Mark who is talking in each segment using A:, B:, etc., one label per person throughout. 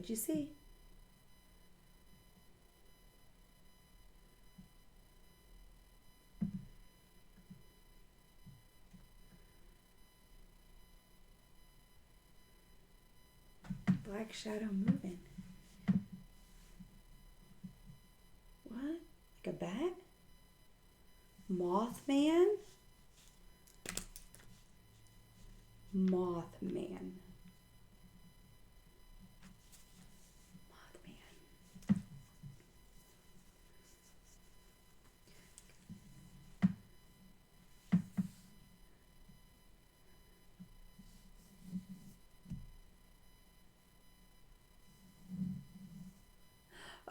A: What'd you see? Black shadow moving. What? Like a bat? Mothman? Mothman.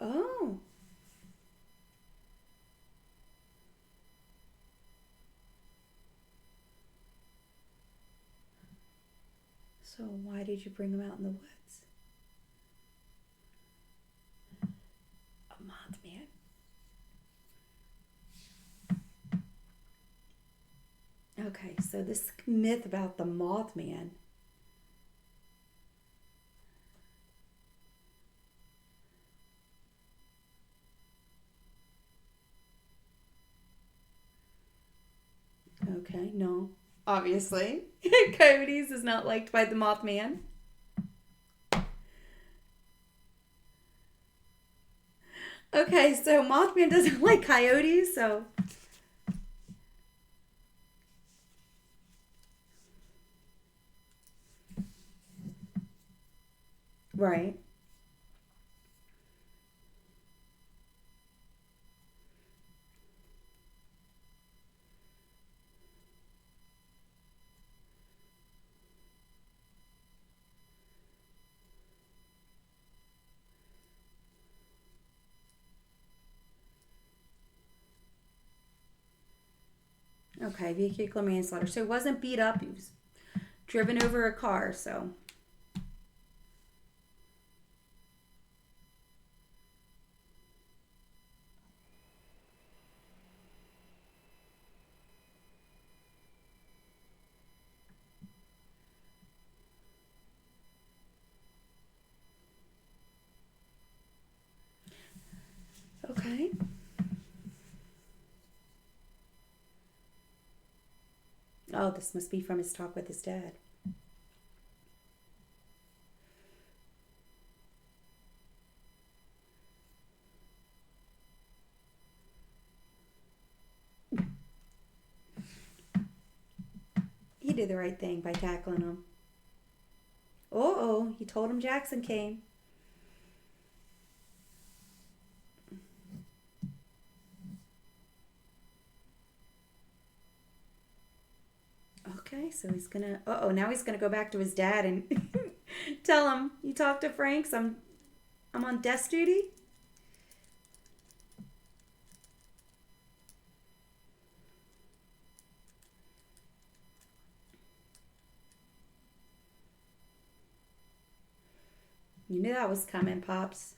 A: Oh. So why did you bring him out in the woods? A Mothman. Okay, so this myth about the Mothman. Okay, no. Obviously, Coyotes is not liked by the Mothman. Okay, so Mothman doesn't like coyotes, so... Right. Okay, vehicular manslaughter. So he wasn't beat up, he was driven over a car, so... Okay. Oh, this must be from his talk with his dad. He did the right thing by tackling him. Oh, he told him Jackson came. Okay, so he's gonna... now he's gonna go back to his dad and tell him, you talk to Franks, I'm on desk duty? You knew that was coming, Pops.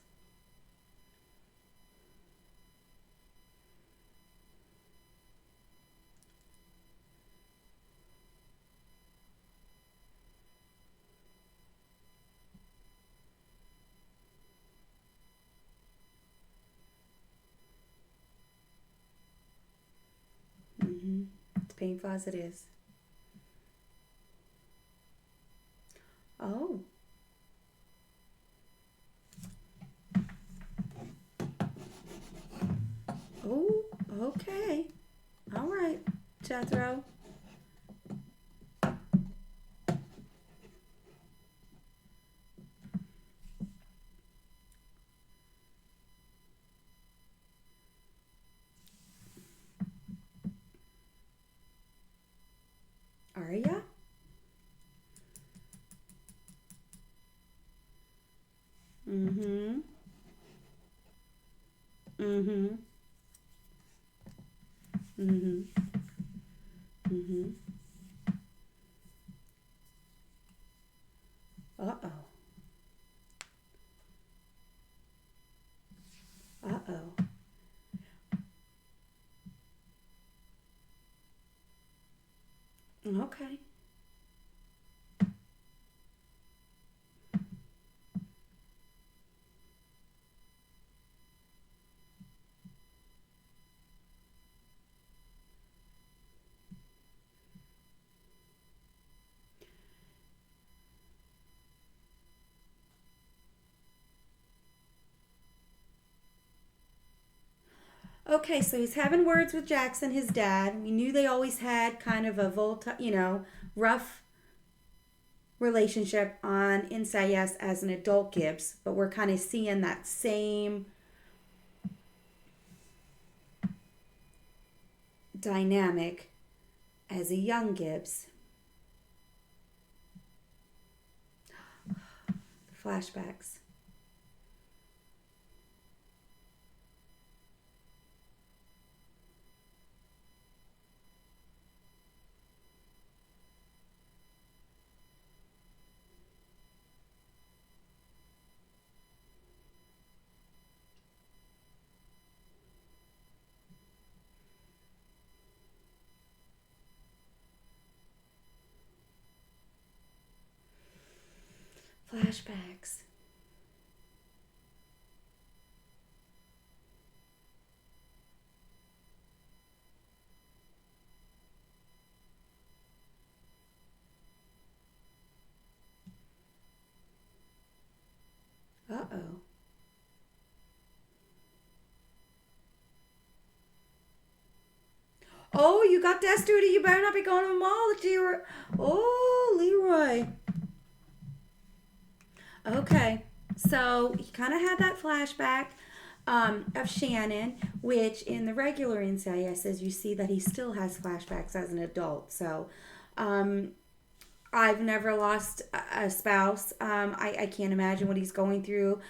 A: Mm-hmm. It's painful as it is. Oh. Oh, okay. All right, Jethro. Are ya? Mm-hmm. Mm-hmm. Mm-hmm. Mm-hmm. Uh-oh. Uh-oh. Okay. Okay, so he's having words with Jackson, his dad. We knew they always had kind of a rough relationship on NCIS as an adult Gibbs, but we're kind of seeing that same dynamic as a young Gibbs. Flashbacks. Flashbacks. Uh-oh. Oh, you got desk duty. You better not be going to the mall, Leroy. Oh, Leroy. Okay. So he kind of had that flashback of Shannon, which in the regular NCIS, as you see that he still has flashbacks as an adult. So I've never lost a spouse. I can't imagine what he's going through.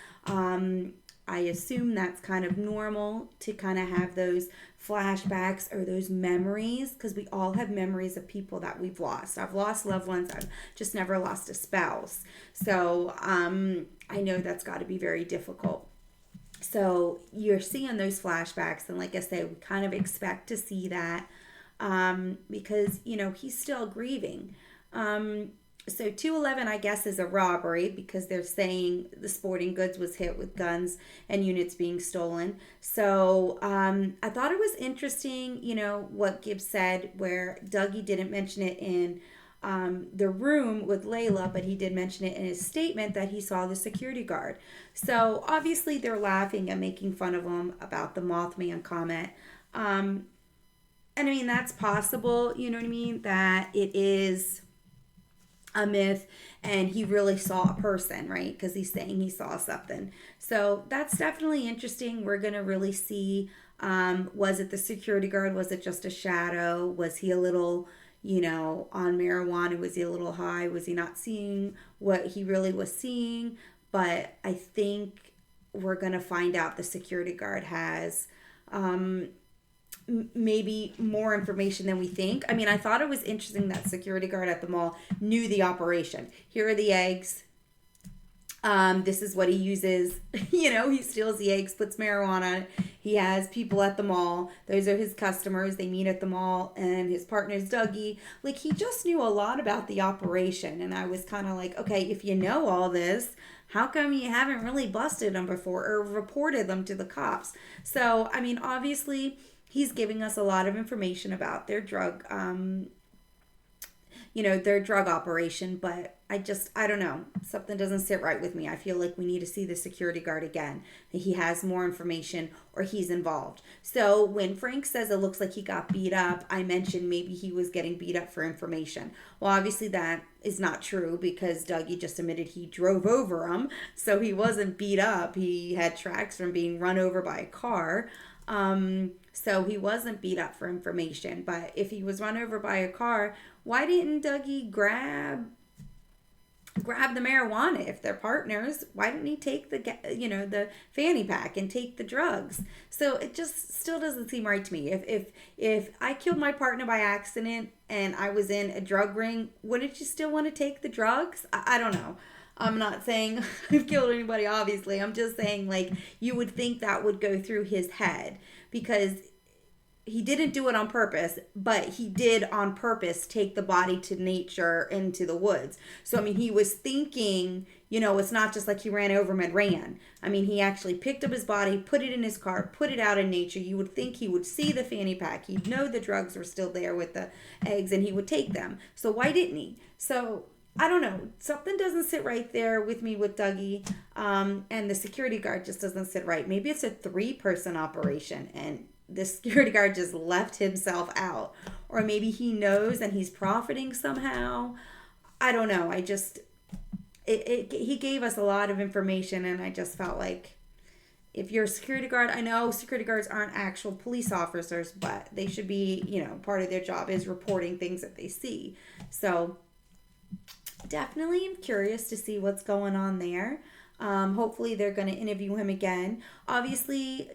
A: I assume that's kind of normal to kind of have those flashbacks or those memories, because we all have memories of people that we've lost. I've lost loved ones. I've just never lost a spouse. So I know that's got to be very difficult. So you're seeing those flashbacks, and like I say, we kind of expect to see that because, he's still grieving. So 211, I guess, is a robbery because they're saying the sporting goods was hit with guns and units being stolen. So I thought it was interesting, what Gibbs said, where Dougie didn't mention it in the room with Layla, but he did mention it in his statement that he saw the security guard. So obviously they're laughing and making fun of him about the Mothman comment. And I mean, that's possible, you know what I mean, that it is a myth and he really saw a person, right? Because he's saying he saw something. So that's definitely interesting. We're going to really see, was it the security guard? Was it just a shadow? Was he a little, on marijuana? Was he a little high? Was he not seeing what he really was seeing? But I think we're going to find out the security guard has maybe more information than we think. I mean, I thought it was interesting that security guard at the mall knew the operation. Here are the eggs. This is what he uses. He steals the eggs, puts marijuana. He has people at the mall. Those are his customers. They meet at the mall, and his partner is Dougie. Like, he just knew a lot about the operation. And I was kind of like, okay, if you know all this, how come you haven't really busted them before or reported them to the cops? So, I mean, obviously, he's giving us a lot of information about their drug, their drug operation, but I don't know. Something doesn't sit right with me. I feel like we need to see the security guard again. He has more information or he's involved. So when Frank says it looks like he got beat up, I mentioned maybe he was getting beat up for information. Well, obviously that is not true because Dougie just admitted he drove over him. So he wasn't beat up. He had tracks from being run over by a car. So he wasn't beat up for information. But if he was run over by a car, why didn't Dougie grab the marijuana? If they're partners, why didn't he take the fanny pack and take the drugs? So it just still doesn't seem right to me. If I killed my partner by accident and I was in a drug ring, wouldn't you still want to take the drugs? I don't know. I'm not saying I've killed anybody, obviously. I'm just saying, like, you would think that would go through his head because he didn't do it on purpose, but he did on purpose take the body to nature into the woods. So, I mean, he was thinking, it's not just like he ran over him and ran. I mean, he actually picked up his body, put it in his car, put it out in nature. You would think he would see the fanny pack. He'd know the drugs were still there with the eggs and he would take them. So why didn't he? So I don't know. Something doesn't sit right there with me with Dougie. And the security guard just doesn't sit right. Maybe it's a 3-person operation and the security guard just left himself out. Or maybe he knows and he's profiting somehow. I don't know. He gave us a lot of information, and I just felt like if you're a security guard, I know security guards aren't actual police officers, but they should be, part of their job is reporting things that they see. So definitely am curious to see what's going on there. Hopefully they're going to interview him again. Obviously,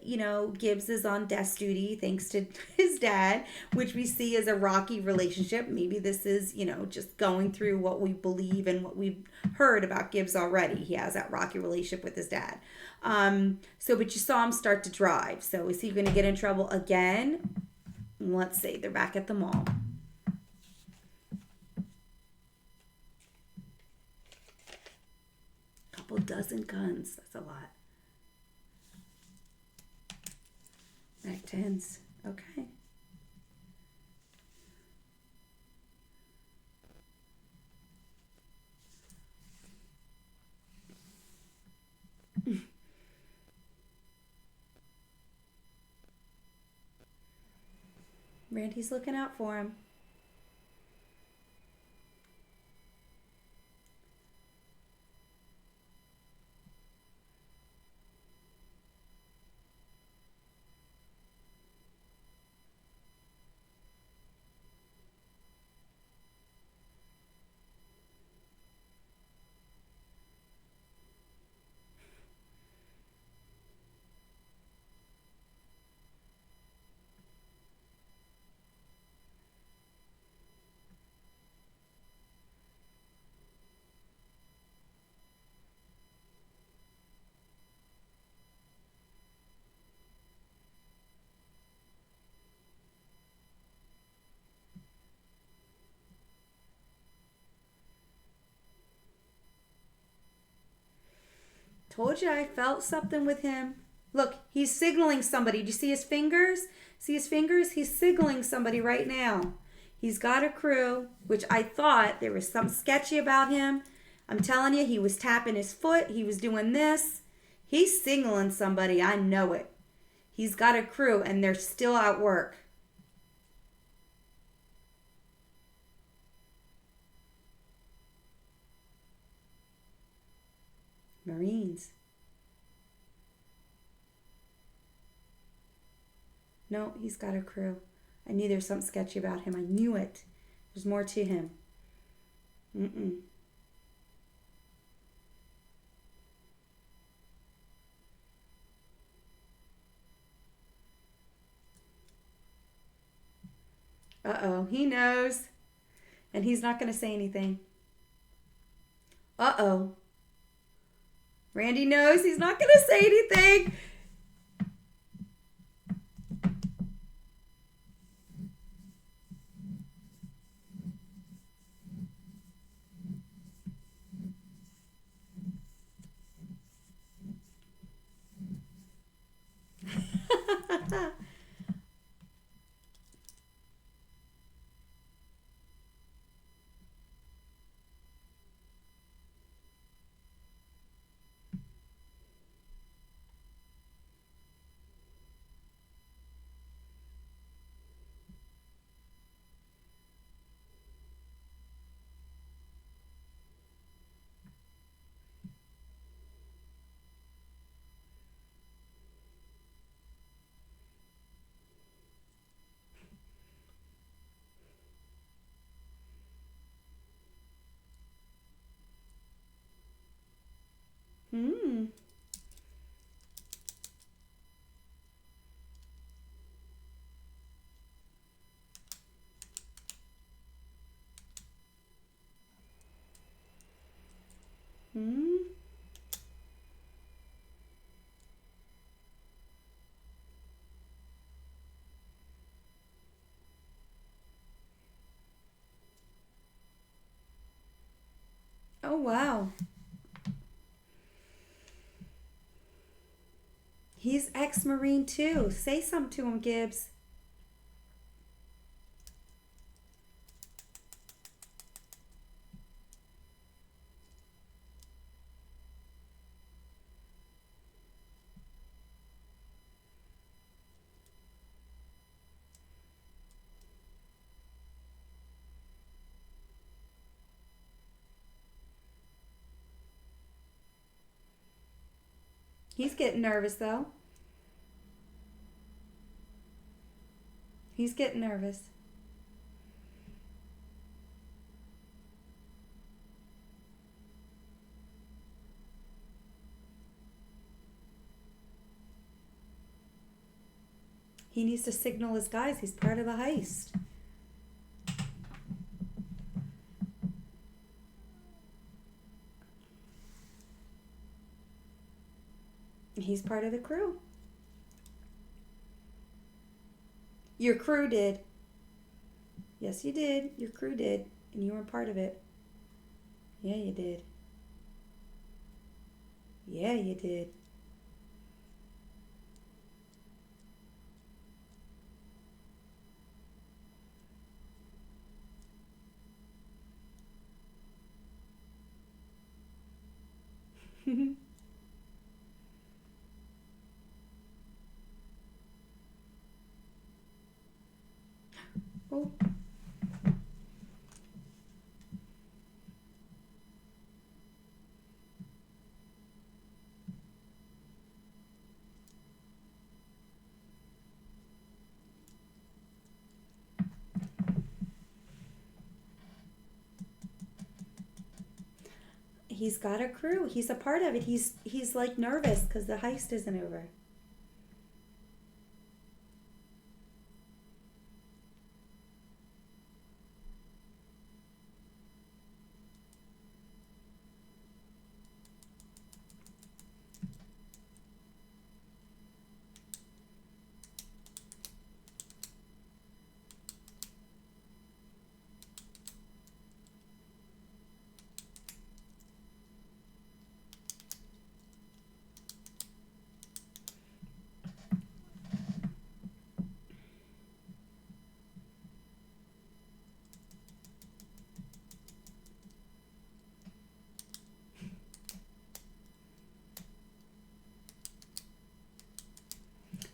A: Gibbs is on desk duty thanks to his dad, which we see as a rocky relationship. Maybe this is, just going through what we believe and what we've heard about Gibbs already. He has that rocky relationship with his dad. But you saw him start to drive. So is he going to get in trouble again? Let's see. They're back at the mall. Couple dozen guns. That's a lot. Mac 10s. Okay. Randy's looking out for him. Told you I felt something with him. Look, he's signaling somebody. Do you see his fingers? See his fingers? He's signaling somebody right now. He's got a crew, which I thought there was something sketchy about him. I'm telling you, he was tapping his foot. He was doing this. He's signaling somebody. I know it. He's got a crew, and they're still at work. Marines. No, he's got a crew. I knew there was something sketchy about him. I knew it. There's more to him. Uh-oh, he knows. And he's not going to say anything. Uh-oh. Randy knows he's not going to say anything. Hmm. Hmm. Oh, wow. He's ex-Marine too. Say something to him, Gibbs. He's getting nervous though. He's getting nervous. He needs to signal his guys. He's part of the heist. He's part of the crew. Your crew did. Yes, you did. Your crew did. And you were part of it. Yeah, you did. Yeah, you did. Oh. He's got a crew. He's a part of it. He's like nervous because the heist isn't over.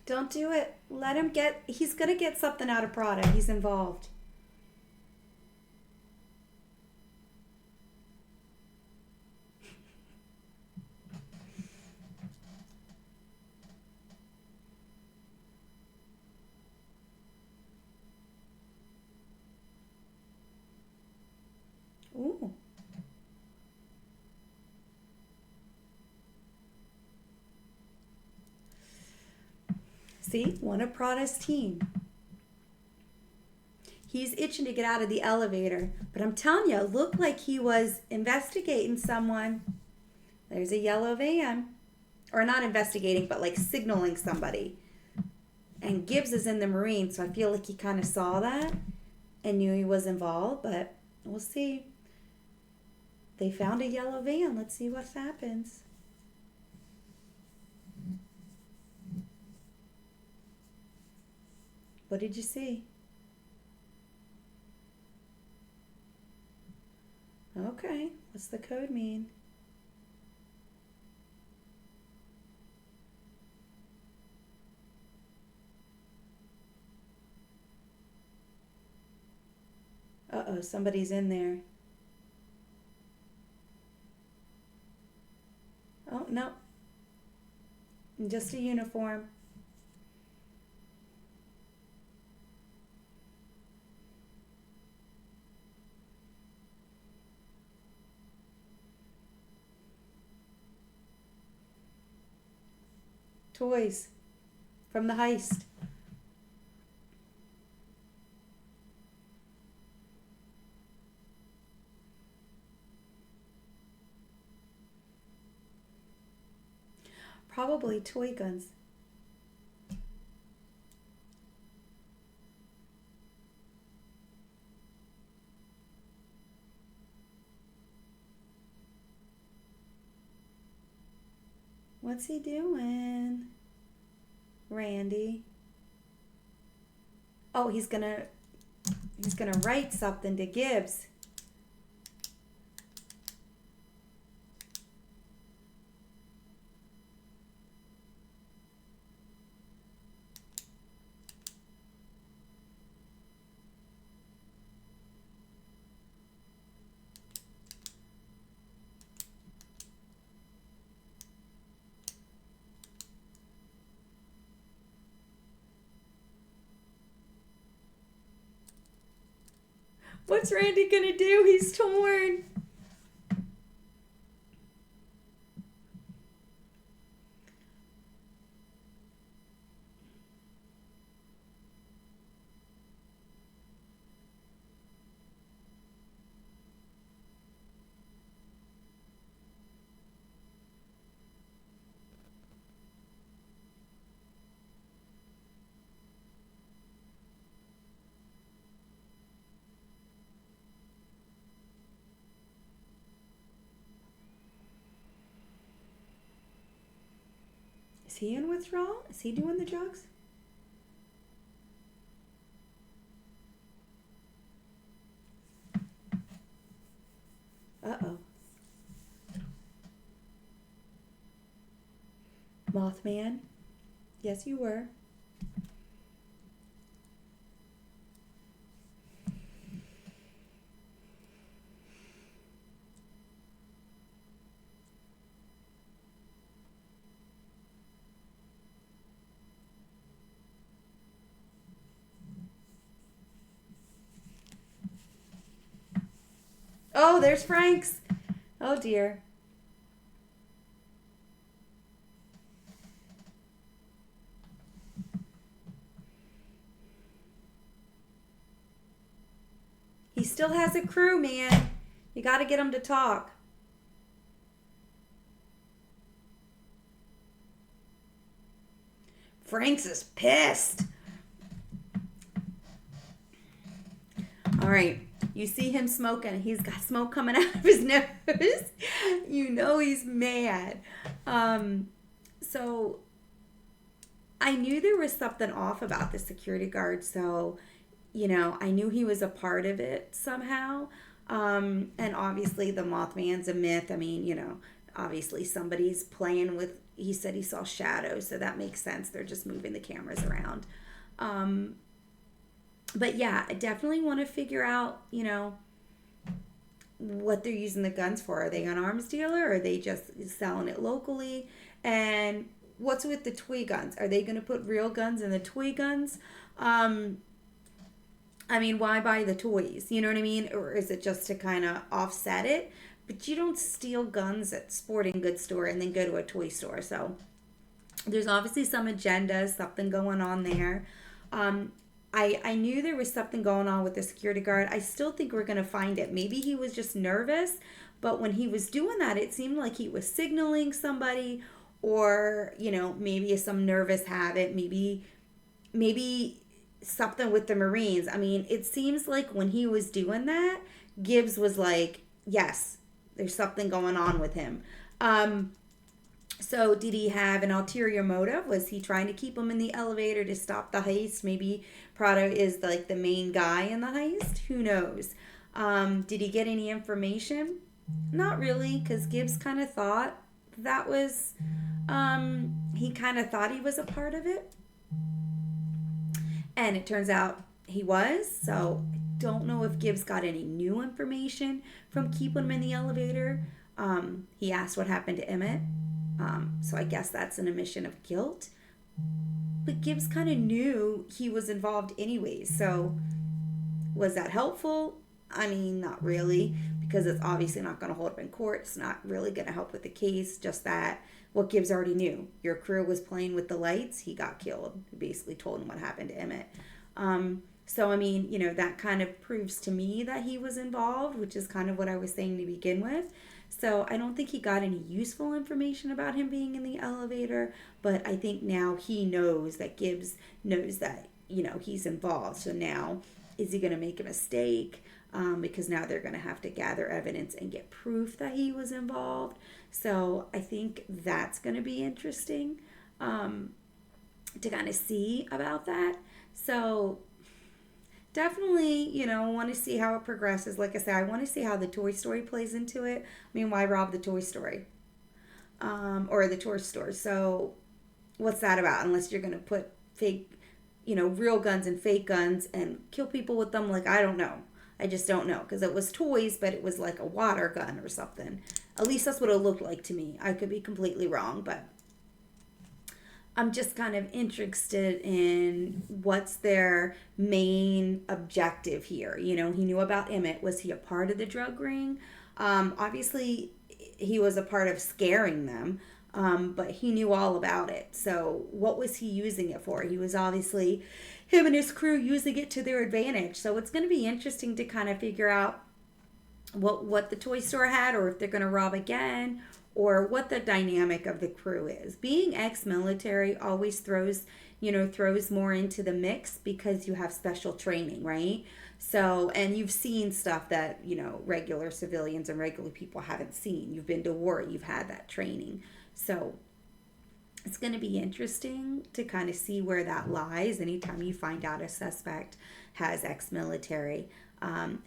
A: Don't do it. Let him get. He's gonna get something out of Prada. He's involved. Ooh. See, one of Prada's team. He's itching to get out of the elevator, but I'm telling you, it looked like he was investigating someone. There's a yellow van. Or not investigating, but like signaling somebody. And Gibbs is in the Marine, so I feel like he kind of saw that and knew he was involved, but we'll see. They found a yellow van. Let's see what happens. What did you see? Okay, what's the code mean? Uh-oh, somebody's in there. Oh, no. Just a uniform. Toys from the heist. Probably toy guns. What's he doing? Randy. Oh, he's gonna write something to Gibbs. What's Randy gonna do? He's torn. Is he in withdrawal? Is he doing the drugs? Uh-oh. Mothman? Yes, you were. Oh, there's Frank's. Oh, dear. He still has a crew, man. You got to get him to talk. Frank's is pissed. All right. You see him smoking. He's got smoke coming out of his nose. You know he's mad. So I knew there was something off about the security guard. So, I knew he was a part of it somehow. And obviously the Mothman's a myth. I mean, obviously somebody's playing with, he said he saw shadows. So that makes sense. They're just moving the cameras around. But yeah, I definitely want to figure out, what they're using the guns for. Are they an arms dealer? Or are they just selling it locally? And what's with the toy guns? Are they going to put real guns in the toy guns? I mean, why buy the toys? You know what I mean? Or is it just to kind of offset it? But you don't steal guns at sporting goods store and then go to a toy store. So there's obviously some agenda, something going on there. I knew there was something going on with the security guard. I still think we're going to find it. Maybe he was just nervous, but when he was doing that, it seemed like he was signaling somebody, or, maybe some nervous habit, maybe something with the Marines. I mean, it seems like when he was doing that, Gibbs was like, yes, there's something going on with him. So did he have an ulterior motive? Was he trying to keep him in the elevator to stop the heist? Maybe Prado is like the main guy in the heist. Who knows? Did he get any information? Not really, because Gibbs kind of thought that was, he kind of thought he was a part of it. And it turns out he was. So I don't know if Gibbs got any new information from keeping him in the elevator. He asked what happened to Emmett. So I guess that's an admission of guilt. But Gibbs kind of knew he was involved anyways. So was that helpful? I mean, not really, because it's obviously not going to hold up in court. It's not really going to help with the case. Just that what Gibbs already knew. Your crew was playing with the lights. He got killed. He basically told him what happened to Emmett. So, I mean, that kind of proves to me that he was involved, which is kind of what I was saying to begin with. So I don't think he got any useful information about him being in the elevator, but I think now he knows that Gibbs knows that, he's involved. So now, is he going to make a mistake? Because now they're going to have to gather evidence and get proof that he was involved. So I think that's going to be interesting to kind of see about that. So definitely, want to see how it progresses. Like I said, I want to see how the Toy Story plays into it. I mean, why rob the Toy Story? Or the toy store. So what's that about? Unless you're going to put fake, real guns and fake guns and kill people with them. Like, I don't know. I just don't know. Because it was toys, but it was like a water gun or something. At least that's what it looked like to me. I could be completely wrong, but I'm just kind of interested in what's their main objective here. You know, he knew about Emmett. Was he a part of the drug ring? Obviously, he was a part of scaring them, but he knew all about it. So, what was he using it for? He was obviously, him and his crew, using it to their advantage. So, it's going to be interesting to kind of figure out what the toy store had, or if they're going to rob again, or what the dynamic of the crew is. Being ex-military always throws more into the mix because you have special training, right? So, and you've seen stuff that, regular civilians and regular people haven't seen. You've been to war, you've had that training. So it's going to be interesting to kind of see where that lies anytime you find out a suspect has ex-military.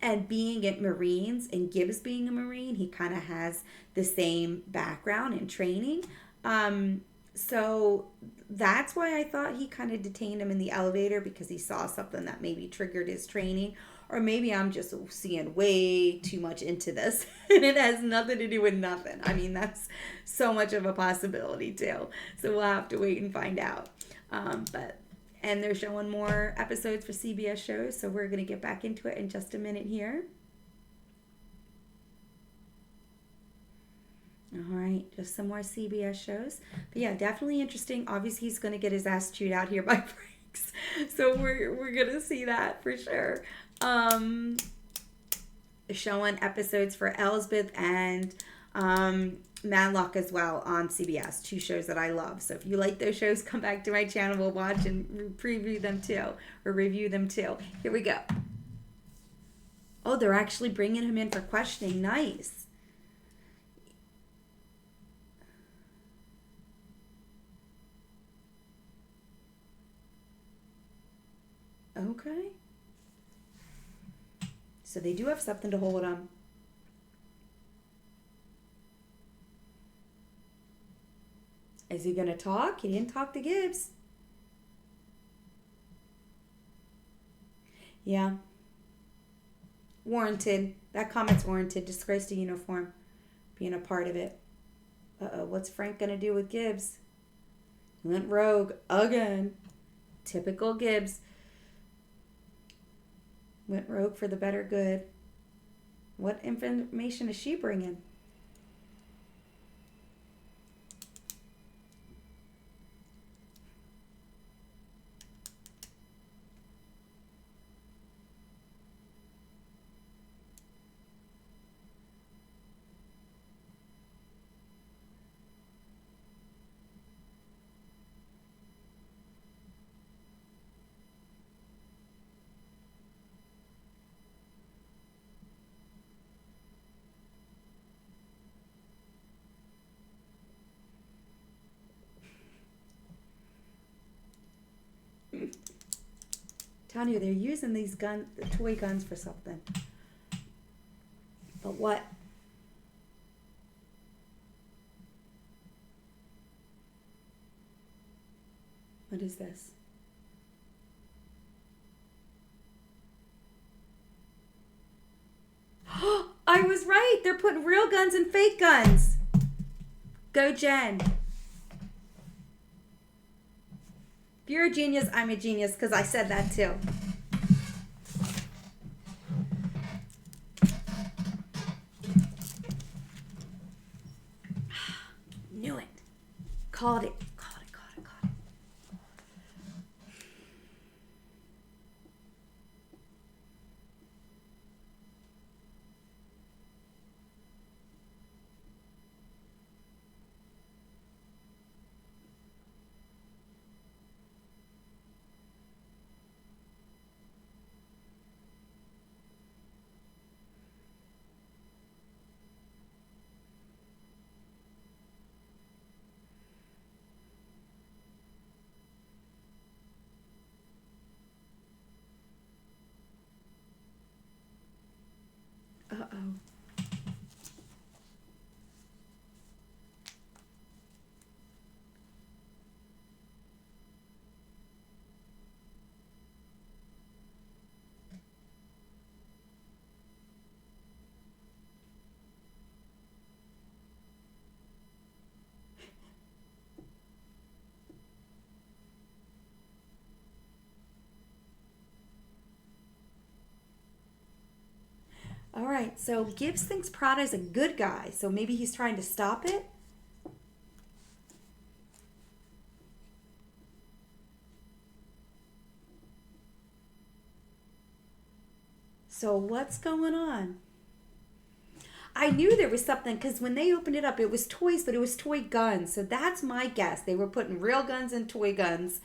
A: And being at Marines, and Gibbs being a Marine, he kind of has the same background and training. So that's why I thought he kind of detained him in the elevator, because he saw something that maybe triggered his training. Or maybe I'm just seeing way too much into this and it has nothing to do with nothing. I mean, that's so much of a possibility too. So we'll have to wait and find out. And they're showing more episodes for CBS shows, so we're going to get back into it in just a minute here. All right, just some more CBS shows. But yeah, definitely interesting. Obviously, he's going to get his ass chewed out here by Franks. So we're going to see that for sure. Showing episodes for Elsbeth and Matlock as well on CBS. Two shows that I love. So if you like those shows, come back to my channel. We'll watch and preview them too, or review them too. Here we go. Oh, they're actually bringing him in for questioning. Nice. Okay. So they do have something to hold on. Is he going to talk? He didn't talk to Gibbs. Yeah. Warranted. That comment's warranted. Disgrace to uniform. Being a part of it. Uh-oh. What's Frank going to do with Gibbs? He went rogue again. Typical Gibbs. Went rogue for the better good. What information is she bringing? Telling you, they're using these the toy guns for something. But what? What is this? I was right. They're putting real guns and fake guns. Go Jen. If you're a genius, I'm a genius, because I said that too. Knew it. Called it. right, so Gibbs thinks Prada is a good guy, so maybe he's trying to stop it? So what's going on? I knew there was something because when they opened it up, it was toys, but it was toy guns. So that's my guess. They were putting real guns in toy guns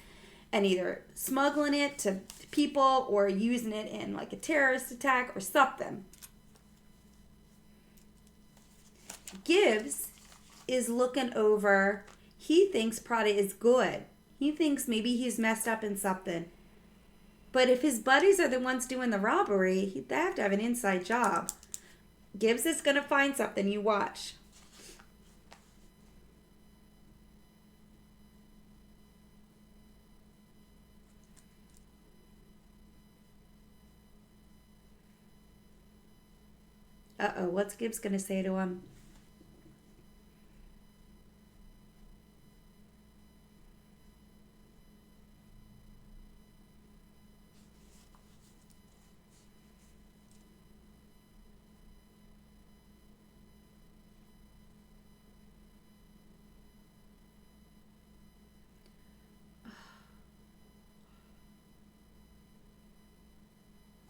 A: and either smuggling it to people or using it in like a terrorist attack or something. Gibbs is looking over. He thinks Prada is good. He thinks maybe he's messed up in something. But if his buddies are the ones doing the robbery, they have to have an inside job. Gibbs is going to find something. You watch. Uh-oh, what's Gibbs going to say to him?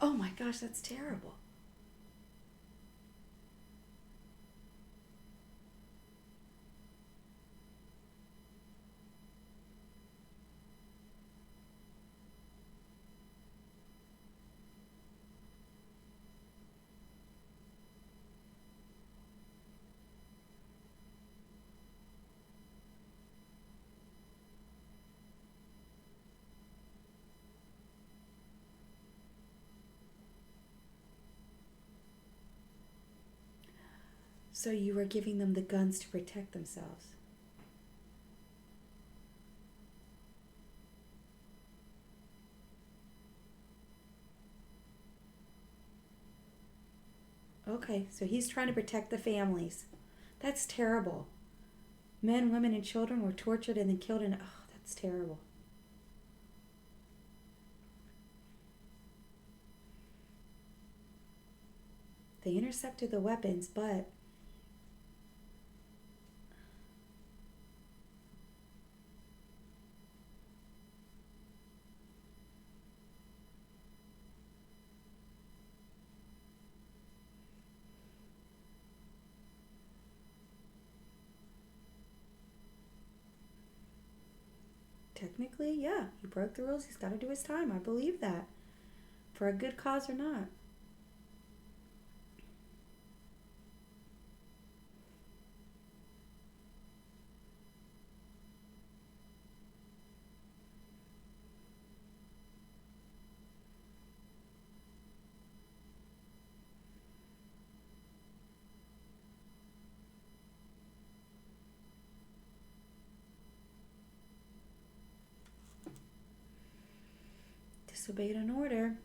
A: Oh my gosh, that's terrible. So you were giving them the guns to protect themselves. Okay, so he's trying to protect the families. That's terrible. Men, women, and children were tortured and then killed in... Oh, that's terrible. They intercepted the weapons, but... Technically, yeah, he broke the rules. He's got to do his time. I believe that. For a good cause or not. Disobeyed an order.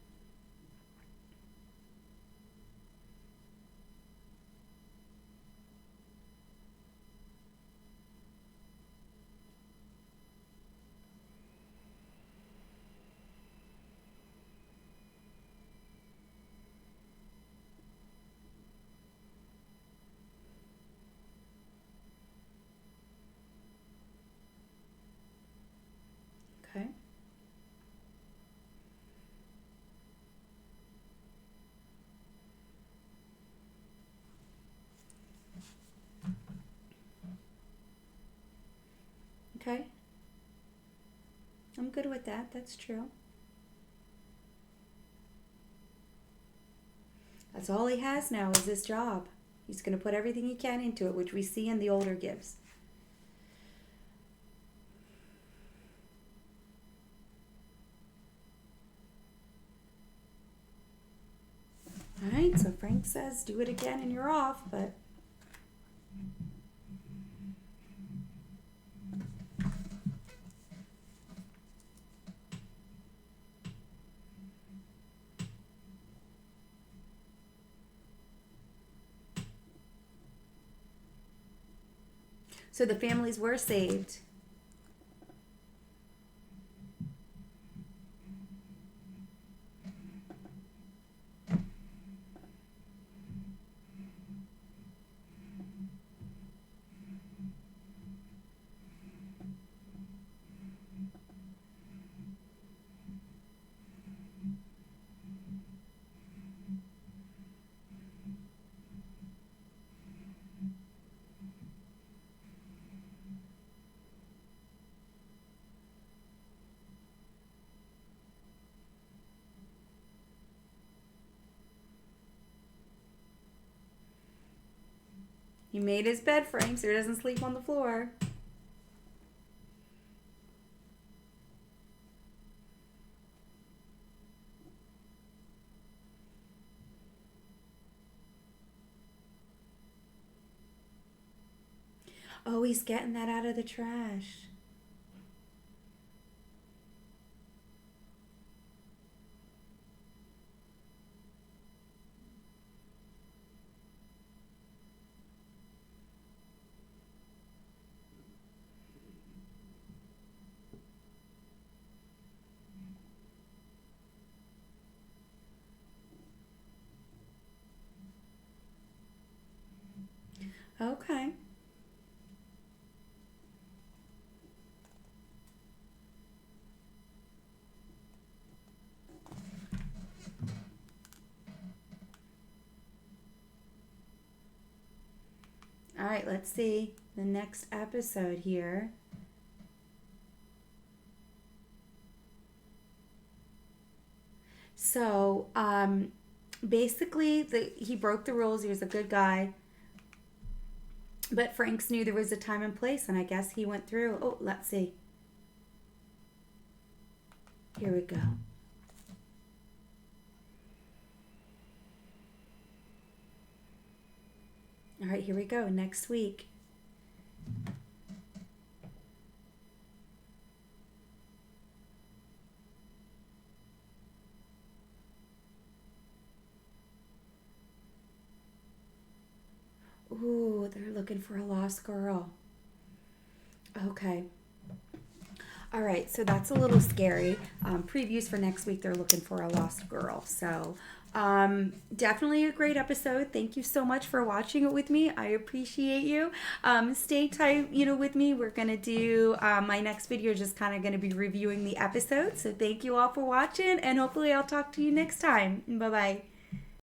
A: Okay. Okay. I'm good with that. That's true. That's all he has now is his job. He's going to put everything he can into it, which we see in the older Gibbs. All right, so Frank says, do it again and you're off, but... So the families were saved. He made his bed for him so he doesn't sleep on the floor. Oh, he's getting that out of the trash. Okay. All right, let's see the next episode here. So, basically, he broke the rules. He was a good guy. But Franks knew there was a time and place, and I guess he went through. Oh, let's see. Here we go. All right, here we go. Next week. Ooh, they're looking for a lost girl. Okay. All right, so that's a little scary. Previews for next week, they're looking for a lost girl. So definitely a great episode. Thank you so much for watching it with me. I appreciate you. Stay tight, with me. We're going to do my next video, just kind of going to be reviewing the episode. So thank you all for watching, and hopefully I'll talk to you next time. Bye-bye.